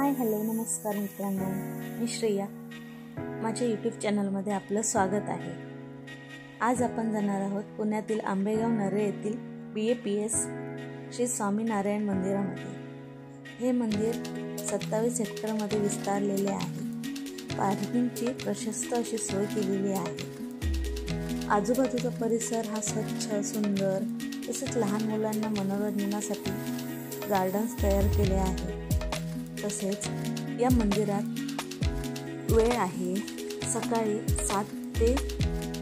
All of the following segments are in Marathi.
हाय हॅलो नमस्कार मित्रांनो, मी श्रेया. माझ्या यूट्यूब चॅनलमध्ये आपलं स्वागत आहे. आज आपण जाणार आहोत पुण्यातील आंबेगाव नरे येथील BAPS श्री स्वामीनारायण मंदिरामध्ये. हे मंदिर 27 हेक्टरमध्ये विस्तारलेले आहे. पार्किंगची प्रशस्त अशी सोय केलेली आहे. आजूबाजूचा परिसर हा स्वच्छ सुंदर, तसेच लहान मुलांना मनोरंजनासाठी गार्डन्स तयार केले आहे. तसेच या मंदिरात वेळ आहे सकाळी 7 ते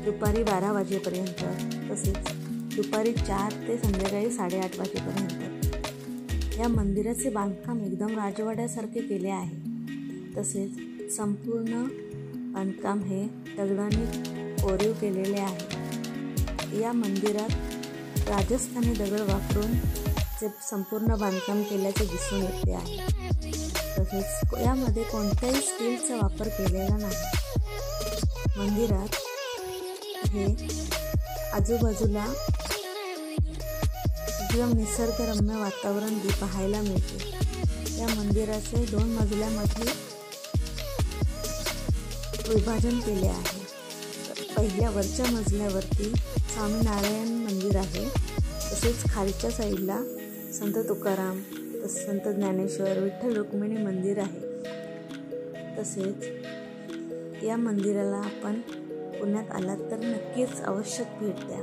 दुपारी 12 वाजेपर्यंत, तसेच दुपारी 4 ते संध्याकाळी 8:30 वाजेपर्यंत. या मंदिराचे बांधकाम एकदम राजवाड्यासारखे केले आहे. तसेच संपूर्ण बांधकाम हे दगडांनी कोरीव केलेले आहे. या मंदिरात राजस्थानी दगड वापरून जे संपूर्ण बांधकाम केल्याचे दिसून येते आहे. तसेच यामध्ये कोणत्याही स्टीलचा वापर केलेला नाही. मंदिरात हे आजूबाजूला एकदम निसर्गरम्य वातावरण पाहायला मिळते. या मंदिराचे 2 मजल्यामध्ये विभाजन केले आहे. पहिल्या वरच्या मजल्यावरती स्वामीनारायण मंदिर आहे. तसेच खालच्या साईडला संत तुकाराम, संत ज्ञानेश्वर, विठ्ठल रुक्मिणी मंदिर आहे. तसेच या मंदिराला आपण पुण्यात आलात तर नक्कीच आवश्यक भेट द्या.